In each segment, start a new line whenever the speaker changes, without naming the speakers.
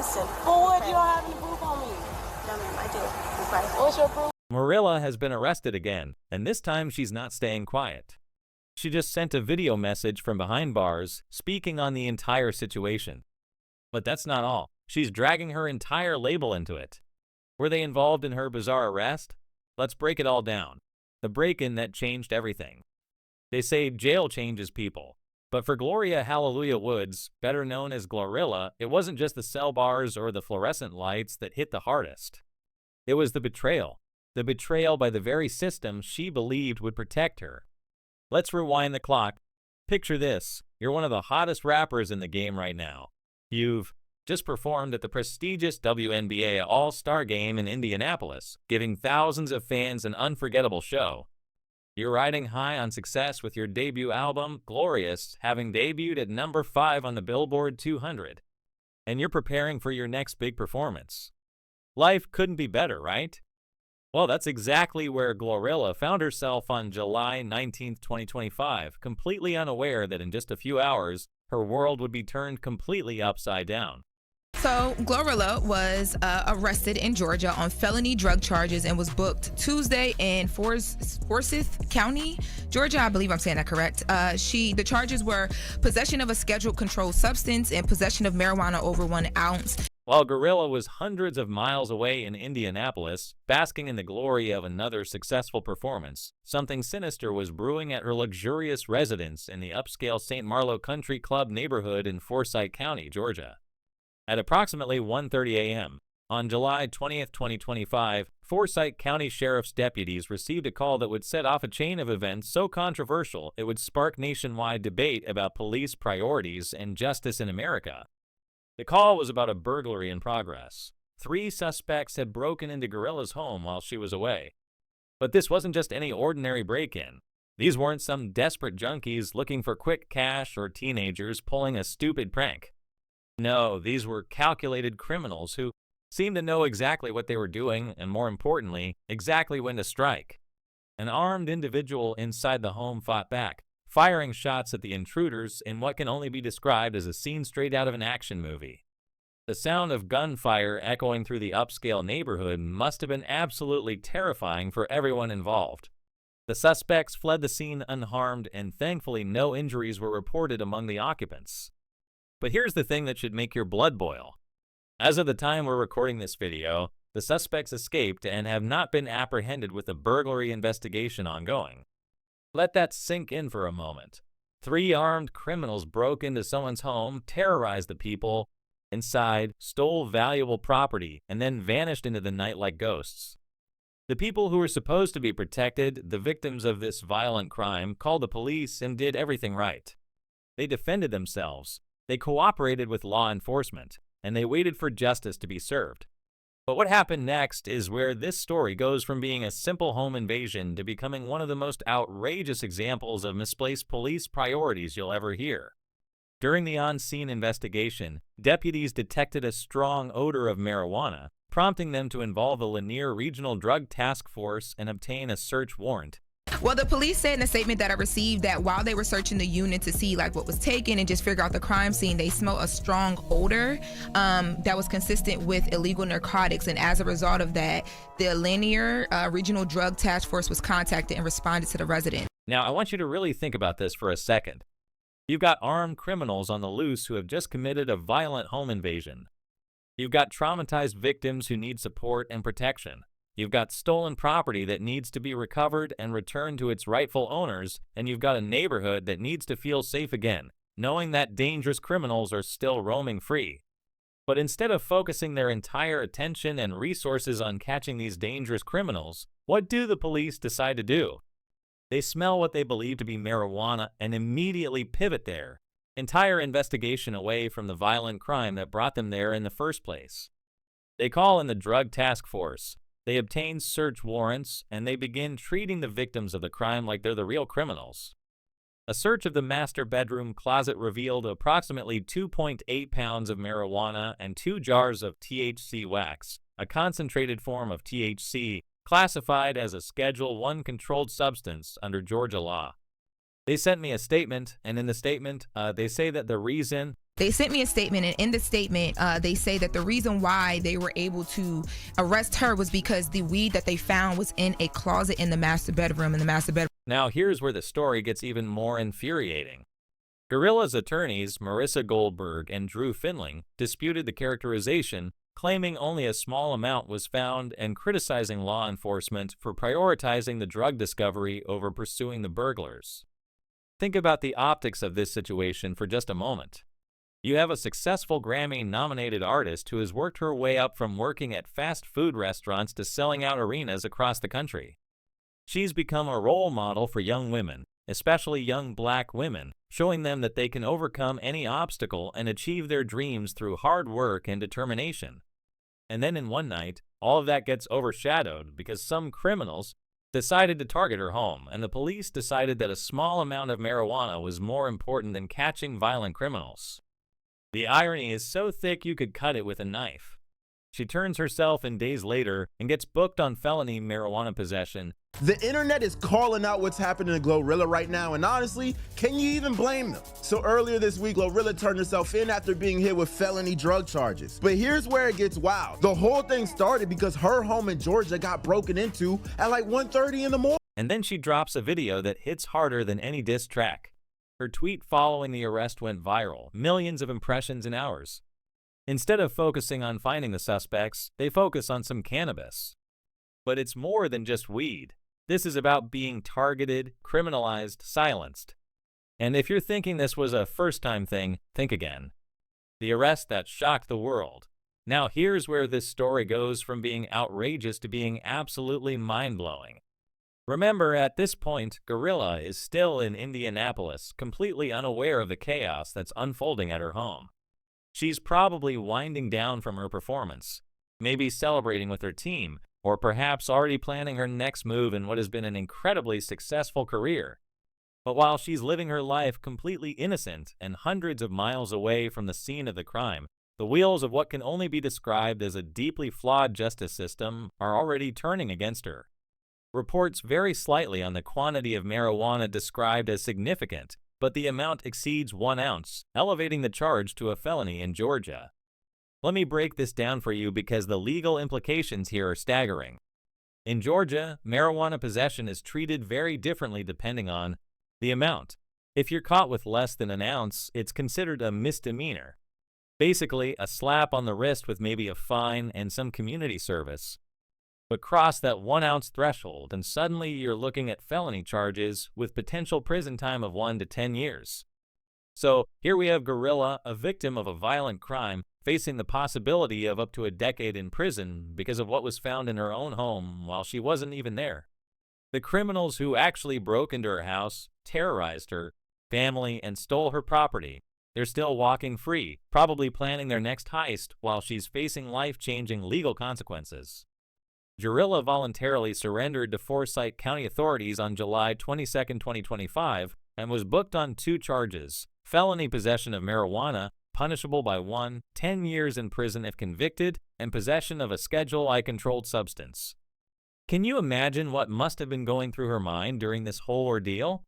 listen. For what? You don't have any proof on me? No, ma'am, I do. Okay. What's your proof?
GloRilla has been arrested again, and this time she's not staying quiet. She just sent a video message from behind bars, speaking on the entire situation. But that's not all. She's dragging her entire label into it. Were they involved in her bizarre arrest? Let's break it all down. The break-in that changed everything. They say jail changes people. But for Gloria Hallelujah Woods, better known as GloRilla, it wasn't just the cell bars or the fluorescent lights that hit the hardest. It was the betrayal. The betrayal by the very system she believed would protect her. Let's rewind the clock. Picture this. You're one of the hottest rappers in the game right now. You've just performed at the prestigious WNBA All-Star Game in Indianapolis, giving thousands of fans an unforgettable show. You're riding high on success with your debut album, Glorious, having debuted at number 5 on the Billboard 200. And you're preparing for your next big performance. Life couldn't be better, right? Well, that's exactly where GloRilla found herself on July 19, 2025, completely unaware that in just a few hours, her world would be turned completely upside down.
So, GloRilla was arrested in Georgia on felony drug charges and was booked Tuesday in Forsyth County, Georgia. I believe I'm saying that correct. The charges were possession of a scheduled controlled substance and possession of marijuana over 1 ounce.
While GloRilla was hundreds of miles away in Indianapolis, basking in the glory of another successful performance, something sinister was brewing at her luxurious residence in the upscale St. Marlowe Country Club neighborhood in Forsyth County, Georgia. At approximately 1:30 a.m., on July 20, 2025, Forsyth County Sheriff's deputies received a call that would set off a chain of events so controversial it would spark nationwide debate about police priorities and justice in America. The call was about a burglary in progress. 3 suspects had broken into GloRilla's home while she was away. But this wasn't just any ordinary break-in. These weren't some desperate junkies looking for quick cash or teenagers pulling a stupid prank. No, these were calculated criminals who seemed to know exactly what they were doing and, more importantly, exactly when to strike. An armed individual inside the home fought back, firing shots at the intruders in what can only be described as a scene straight out of an action movie. The sound of gunfire echoing through the upscale neighborhood must have been absolutely terrifying for everyone involved. The suspects fled the scene unharmed, and thankfully no injuries were reported among the occupants. But here's the thing that should make your blood boil. As of the time we're recording this video, the suspects escaped and have not been apprehended with a burglary investigation ongoing. Let that sink in for a moment. 3 armed criminals broke into someone's home, terrorized the people inside, stole valuable property, and then vanished into the night like ghosts. The people who were supposed to be protected, the victims of this violent crime, called the police and did everything right. They defended themselves. They cooperated with law enforcement, and they waited for justice to be served. But what happened next is where this story goes from being a simple home invasion to becoming one of the most outrageous examples of misplaced police priorities you'll ever hear. During the on-scene investigation, deputies detected a strong odor of marijuana, prompting them to involve the Lanier Regional Drug Task Force and obtain a search warrant.
Well, the police said in a statement that I received that while they were searching the unit to see what was taken and just figure out the crime scene, they smelled a strong odor that was consistent with illegal narcotics. And as a result of that, the Lanier Regional Drug Task Force was contacted and responded to the resident.
Now, I want you to really think about this for a second. You've got armed criminals on the loose who have just committed a violent home invasion. You've got traumatized victims who need support and protection. You've got stolen property that needs to be recovered and returned to its rightful owners, and you've got a neighborhood that needs to feel safe again, knowing that dangerous criminals are still roaming free. But instead of focusing their entire attention and resources on catching these dangerous criminals, what do the police decide to do? They smell what they believe to be marijuana and immediately pivot their entire investigation away from the violent crime that brought them there in the first place. They call in the Drug Task Force. They obtain search warrants, and they begin treating the victims of the crime like they're the real criminals. A search of the master bedroom closet revealed approximately 2.8 pounds of marijuana and 2 jars of THC wax, a concentrated form of THC, classified as a Schedule I controlled substance under Georgia law. They sent me a statement, and in the statement, they say that the reason
They sent me a statement, and in the statement, they say that the reason why they were able to arrest her was because the weed that they found was in a closet in the master bedroom.
Now here's where the story gets even more infuriating. GloRilla's attorneys, Marissa Goldberg and Drew Finling, disputed the characterization, claiming only a small amount was found and criticizing law enforcement for prioritizing the drug discovery over pursuing the burglars. Think about the optics of this situation for just a moment. You have a successful Grammy-nominated artist who has worked her way up from working at fast food restaurants to selling out arenas across the country. She's become a role model for young women, especially young black women, showing them that they can overcome any obstacle and achieve their dreams through hard work and determination. And then in one night, all of that gets overshadowed because some criminals decided to target her home, and the police decided that a small amount of marijuana was more important than catching violent criminals. The irony is so thick you could cut it with a knife. She turns herself in days later and gets booked on felony marijuana possession.
The internet is calling out what's happening to GloRilla right now, and honestly, can you even blame them? So earlier this week, GloRilla turned herself in after being hit with felony drug charges. But here's where it gets wild. The whole thing started because her home in Georgia got broken into at like 1:30 in the morning.
And then she drops a video that hits harder than any diss track. Her tweet following the arrest went viral, millions of impressions in hours. Instead of focusing on finding the suspects, they focus on some cannabis. But it's more than just weed. This is about being targeted, criminalized, silenced. And if you're thinking this was a first-time thing, think again. The arrest that shocked the world. Now here's where this story goes from being outrageous to being absolutely mind-blowing. Remember, at this point, GloRilla is still in Indianapolis, completely unaware of the chaos that's unfolding at her home. She's probably winding down from her performance, maybe celebrating with her team, or perhaps already planning her next move in what has been an incredibly successful career. But while she's living her life completely innocent and hundreds of miles away from the scene of the crime, the wheels of what can only be described as a deeply flawed justice system are already turning against her. Reports vary slightly on the quantity of marijuana described as significant, but the amount exceeds 1 ounce, elevating the charge to a felony in Georgia. Let me break this down for you because the legal implications here are staggering. In Georgia, marijuana possession is treated very differently depending on the amount. If you're caught with less than 1 ounce, it's considered a misdemeanor. Basically, a slap on the wrist with maybe a fine and some community service. But cross that 1 ounce threshold and suddenly you're looking at felony charges with potential prison time of 1 to 10 years. So here we have GloRilla, a victim of a violent crime, facing the possibility of up to a decade in prison because of what was found in her own home while she wasn't even there. The criminals who actually broke into her house, terrorized her family, and stole her property, they're still walking free, probably planning their next heist while she's facing life-changing legal consequences. GloRilla voluntarily surrendered to Forsyth County authorities on July 22, 2025, and was booked on 2 charges: felony possession of marijuana, punishable by 10 years in prison if convicted, and possession of a Schedule I controlled substance. Can you imagine what must have been going through her mind during this whole ordeal?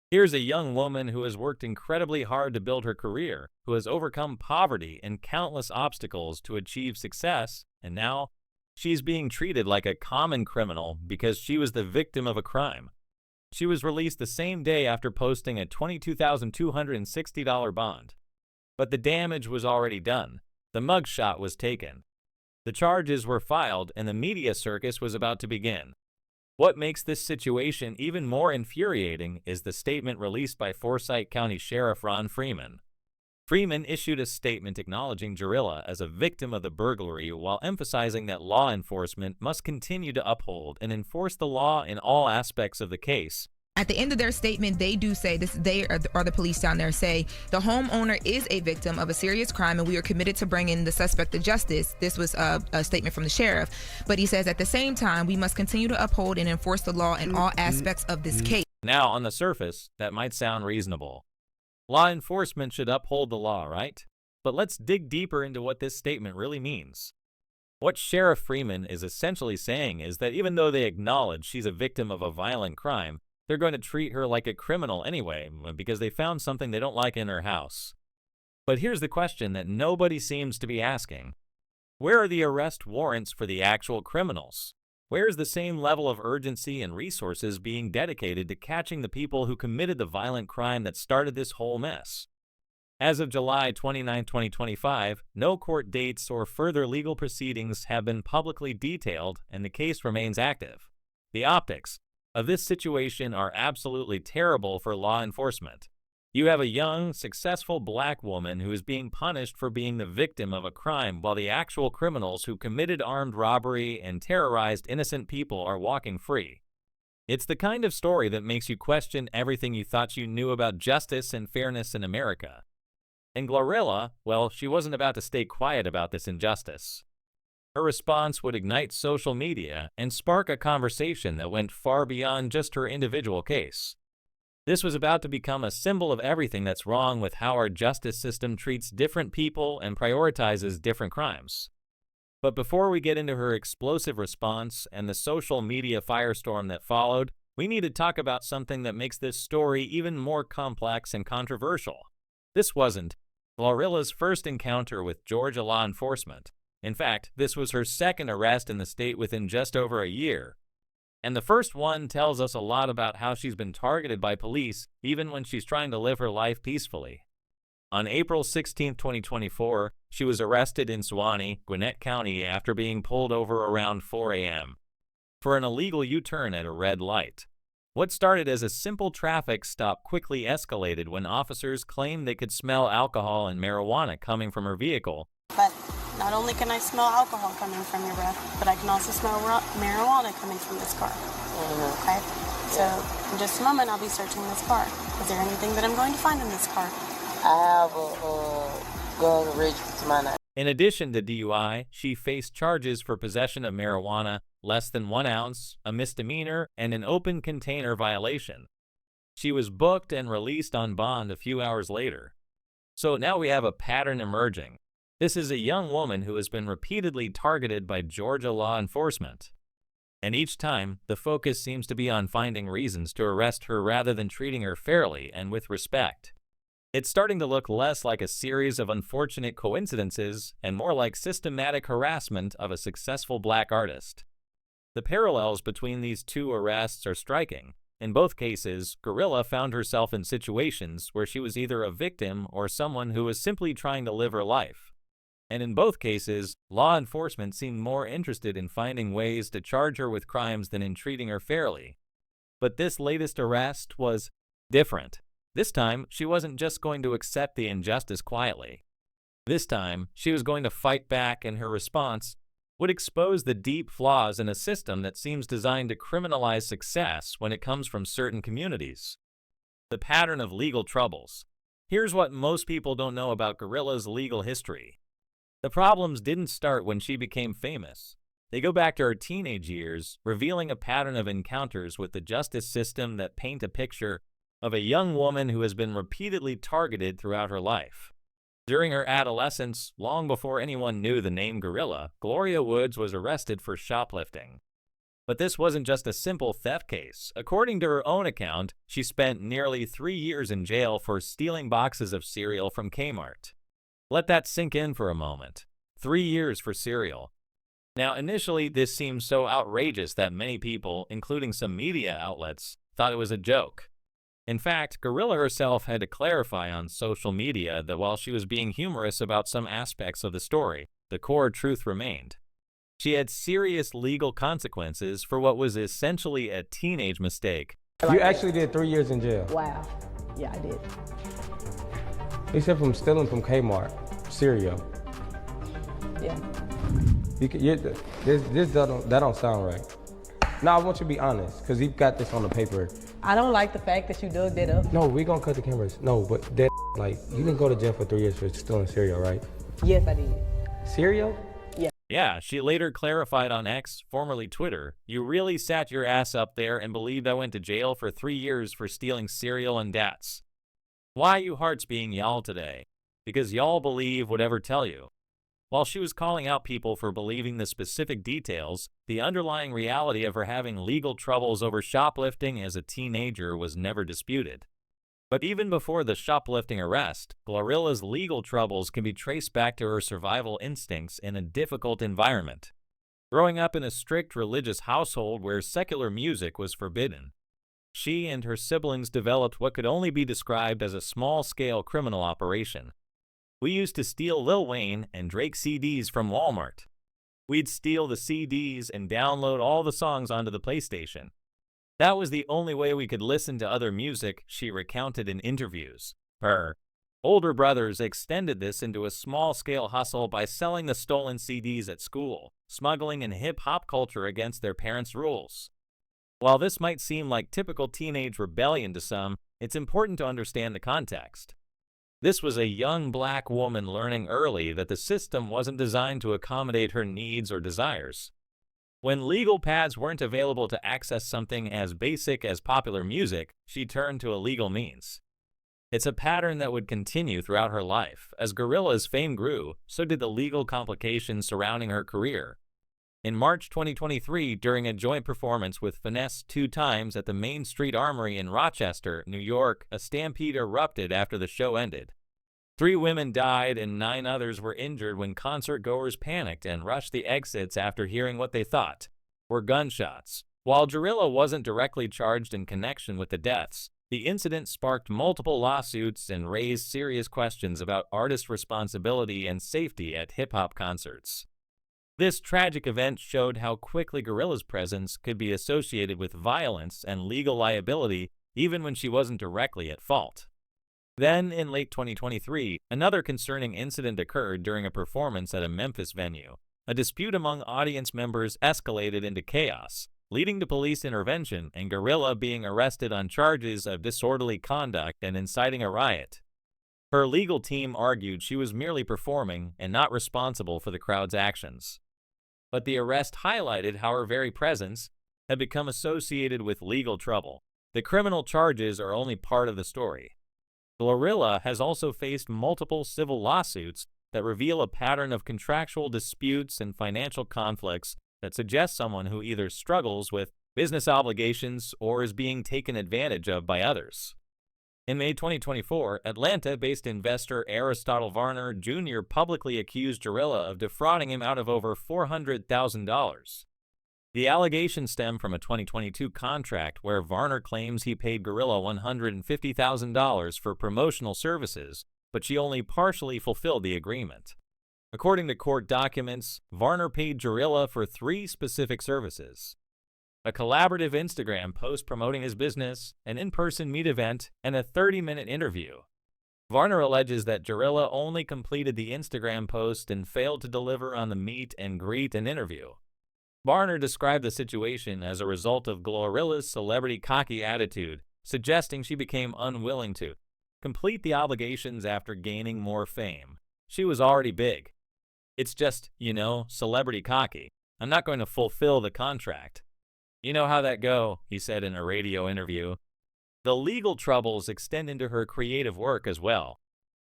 Here's a young woman who has worked incredibly hard to build her career, who has overcome poverty and countless obstacles to achieve success, and now she's being treated like a common criminal because she was the victim of a crime. She was released the same day after posting a $22,260 bond. But the damage was already done. The mugshot was taken. The charges were filed and the media circus was about to begin. What makes this situation even more infuriating is the statement released by Forsyth County Sheriff Ron Freeman. Freeman issued a statement acknowledging GloRilla as a victim of the burglary while emphasizing that law enforcement must continue to uphold and enforce the law in all aspects of the case.
At the end of their statement, they do say this. They are the police down there say the homeowner is a victim of a serious crime and we are committed to bringing the suspect to justice. This was a statement from the sheriff, but he says at the same time we must continue to uphold and enforce the law in all aspects of this case.
Now, on the surface, that might sound reasonable. Law enforcement should uphold the law, right? But let's dig deeper into what this statement really means. What Sheriff Freeman is essentially saying is that even though they acknowledge she's a victim of a violent crime, they're going to treat her like a criminal anyway because they found something they don't like in her house. But here's the question that nobody seems to be asking. Where are the arrest warrants for the actual criminals? Where is the same level of urgency and resources being dedicated to catching the people who committed the violent crime that started this whole mess? As of July 29, 2025, no court dates or further legal proceedings have been publicly detailed, and the case remains active. The optics of this situation are absolutely terrible for law enforcement. You have a young, successful black woman who is being punished for being the victim of a crime, while the actual criminals who committed armed robbery and terrorized innocent people are walking free. It's the kind of story that makes you question everything you thought you knew about justice and fairness in America. And GloRilla, well, she wasn't about to stay quiet about this injustice. Her response would ignite social media and spark a conversation that went far beyond just her individual case. This was about to become a symbol of everything that's wrong with how our justice system treats different people and prioritizes different crimes. But before we get into her explosive response and the social media firestorm that followed, we need to talk about something that makes this story even more complex and controversial. This wasn't GloRilla's first encounter with Georgia law enforcement. In fact, this was her second arrest in the state within just over a year. And the first one tells us a lot about how she's been targeted by police even when she's trying to live her life peacefully. On April 16, 2024, she was arrested in Suwannee, Gwinnett County after being pulled over around 4 a.m. for an illegal U-turn at a red light. What started as a simple traffic stop quickly escalated when officers claimed they could smell alcohol and marijuana coming from her vehicle.
But not only can I smell alcohol coming from your breath, but I can also smell marijuana coming from this car. Okay? So in just a moment, I'll be searching this car. Is there anything that I'm going to find in this car?
I have a gun registered to my name.
In addition to DUI, she faced charges for possession of marijuana, less than 1 ounce, a misdemeanor, and an open container violation. She was booked and released on bond a few hours later. So now we have a pattern emerging. This is a young woman who has been repeatedly targeted by Georgia law enforcement. And each time, the focus seems to be on finding reasons to arrest her rather than treating her fairly and with respect. It's starting to look less like a series of unfortunate coincidences and more like systematic harassment of a successful black artist. The parallels between these two arrests are striking. In both cases, GloRilla found herself in situations where she was either a victim or someone who was simply trying to live her life. And in both cases, law enforcement seemed more interested in finding ways to charge her with crimes than in treating her fairly. But this latest arrest was different. This time, she wasn't just going to accept the injustice quietly. This time, she was going to fight back, and her response would expose the deep flaws in a system that seems designed to criminalize success when it comes from certain communities. The pattern of legal troubles. Here's what most people don't know about GloRilla's legal history. The problems didn't start when she became famous. They go back to her teenage years, revealing a pattern of encounters with the justice system that paint a picture of a young woman who has been repeatedly targeted throughout her life. During her adolescence, long before anyone knew the name GloRilla, Gloria Woods was arrested for shoplifting. But this wasn't just a simple theft case. According to her own account, she spent nearly 3 years in jail for stealing boxes of cereal from Kmart. Let that sink in for a moment. 3 years for cereal. Now, initially, this seemed so outrageous that many people, including some media outlets, thought it was a joke. In fact, GloRilla herself had to clarify on social media that while she was being humorous about some aspects of the story, the core truth remained. She had serious legal consequences for what was essentially a teenage mistake.
You actually did 3 years in jail.
Wow. Yeah, I did.
Except from stealing from Kmart cereal.
Yeah.
That don't sound right. No, I want you to be honest, because you've got this on the paper.
I don't like the fact that you dug that up.
No, we're gonna cut the cameras. No, but that, like, you didn't go to jail for 3 years for stealing cereal, right?
Yes, I did.
Cereal?
Yeah, she later clarified on X, formerly Twitter, "You really sat your ass up there and believed I went to jail for 3 years for stealing cereal and dats. Why you hearts being y'all today? Because y'all believe whatever tell you." While she was calling out people for believing the specific details, the underlying reality of her having legal troubles over shoplifting as a teenager was never disputed. But even before the shoplifting arrest, GloRilla's legal troubles can be traced back to her survival instincts in a difficult environment. Growing up in a strict religious household where secular music was forbidden, she and her siblings developed what could only be described as a small-scale criminal operation. We used to steal Lil Wayne and Drake CDs from Walmart. We'd steal the CDs and download all the songs onto the PlayStation. That was the only way we could listen to other music, she recounted in interviews. Her older brothers extended this into a small-scale hustle by selling the stolen CDs at school, smuggling in hip-hop culture against their parents' rules. While this might seem like typical teenage rebellion to some, it's important to understand the context. This was a young black woman learning early that the system wasn't designed to accommodate her needs or desires. When legal paths weren't available to access something as basic as popular music, she turned to illegal means. It's a pattern that would continue throughout her life. As GloRilla's fame grew, so did the legal complications surrounding her career. In March 2023, during a joint performance with Finesse 2 Times at the Main Street Armory in Rochester, New York, a stampede erupted after the show ended. 3 women died and 9 others were injured when concert-goers panicked and rushed the exits after hearing what they thought were gunshots. While GloRilla wasn't directly charged in connection with the deaths, the incident sparked multiple lawsuits and raised serious questions about artist responsibility and safety at hip-hop concerts. This tragic event showed how quickly GloRilla's presence could be associated with violence and legal liability even when she wasn't directly at fault. Then, in late 2023, another concerning incident occurred during a performance at a Memphis venue. A dispute among audience members escalated into chaos, leading to police intervention and GloRilla being arrested on charges of disorderly conduct and inciting a riot. Her legal team argued she was merely performing and not responsible for the crowd's actions. But the arrest highlighted how her very presence had become associated with legal trouble. The criminal charges are only part of the story. GloRilla has also faced multiple civil lawsuits that reveal a pattern of contractual disputes and financial conflicts that suggest someone who either struggles with business obligations or is being taken advantage of by others. In May 2024, Atlanta-based investor Aristotle Varner Jr. publicly accused GloRilla of defrauding him out of over $400,000. The allegations stem from a 2022 contract where Varner claims he paid GloRilla $150,000 for promotional services, but she only partially fulfilled the agreement. According to court documents, Varner paid GloRilla for 3 specific services: a collaborative Instagram post promoting his business, an in-person meet event, and a 30-minute interview. Varner alleges that GloRilla only completed the Instagram post and failed to deliver on the meet and greet and interview. Varner described the situation as a result of GloRilla's celebrity cocky attitude, suggesting she became unwilling to complete the obligations after gaining more fame. She was already big. It's just, celebrity cocky. I'm not going to fulfill the contract. You know how that go, he said in a radio interview. The legal troubles extend into her creative work as well.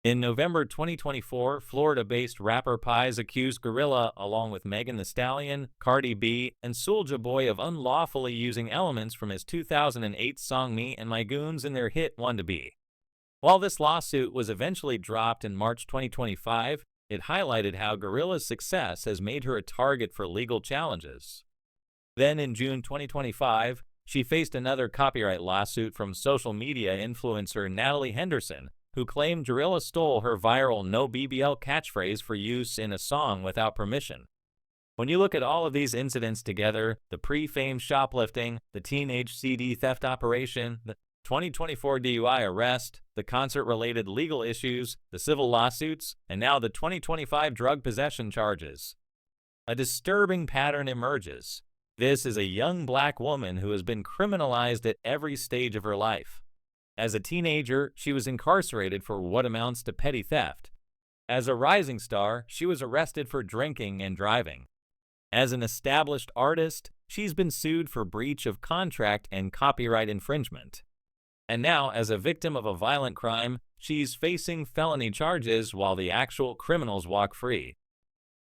In November 2024, Florida-based rapper Pies accused GloRilla, along with Megan Thee Stallion, Cardi B, and Soulja Boy, of unlawfully using elements from his 2008 song Me and My Goons in their hit Want to Be. While this lawsuit was eventually dropped in March 2025, it highlighted how GloRilla's success has made her a target for legal challenges. Then in June 2025, she faced another copyright lawsuit from social media influencer Natalie Henderson, who claimed GloRilla stole her viral "No BBL" catchphrase for use in a song without permission. When you look at all of these incidents together, the pre-fame shoplifting, the teenage CD theft operation, the 2024 DUI arrest, the concert-related legal issues, the civil lawsuits, and now the 2025 drug possession charges, a disturbing pattern emerges. This is a young black woman who has been criminalized at every stage of her life. As a teenager, she was incarcerated for what amounts to petty theft. As a rising star, she was arrested for drinking and driving. As an established artist, she's been sued for breach of contract and copyright infringement. And now, as a victim of a violent crime, she's facing felony charges while the actual criminals walk free.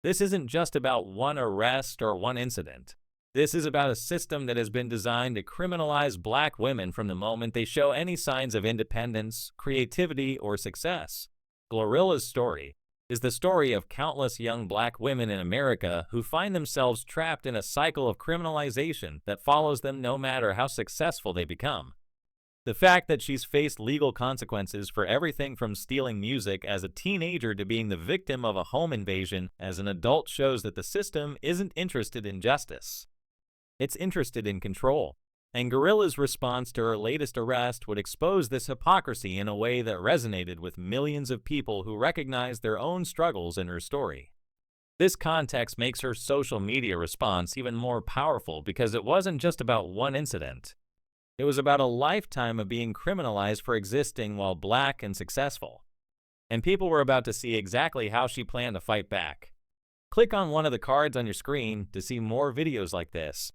This isn't just about one arrest or one incident. This is about a system that has been designed to criminalize black women from the moment they show any signs of independence, creativity, or success. GloRilla's story is the story of countless young black women in America who find themselves trapped in a cycle of criminalization that follows them no matter how successful they become. The fact that she's faced legal consequences for everything from stealing music as a teenager to being the victim of a home invasion as an adult shows that the system isn't interested in justice. It's interested in control. And GloRilla's response to her latest arrest would expose this hypocrisy in a way that resonated with millions of people who recognized their own struggles in her story. This context makes her social media response even more powerful because it wasn't just about one incident. It was about a lifetime of being criminalized for existing while black and successful. And people were about to see exactly how she planned to fight back. Click on one of the cards on your screen to see more videos like this.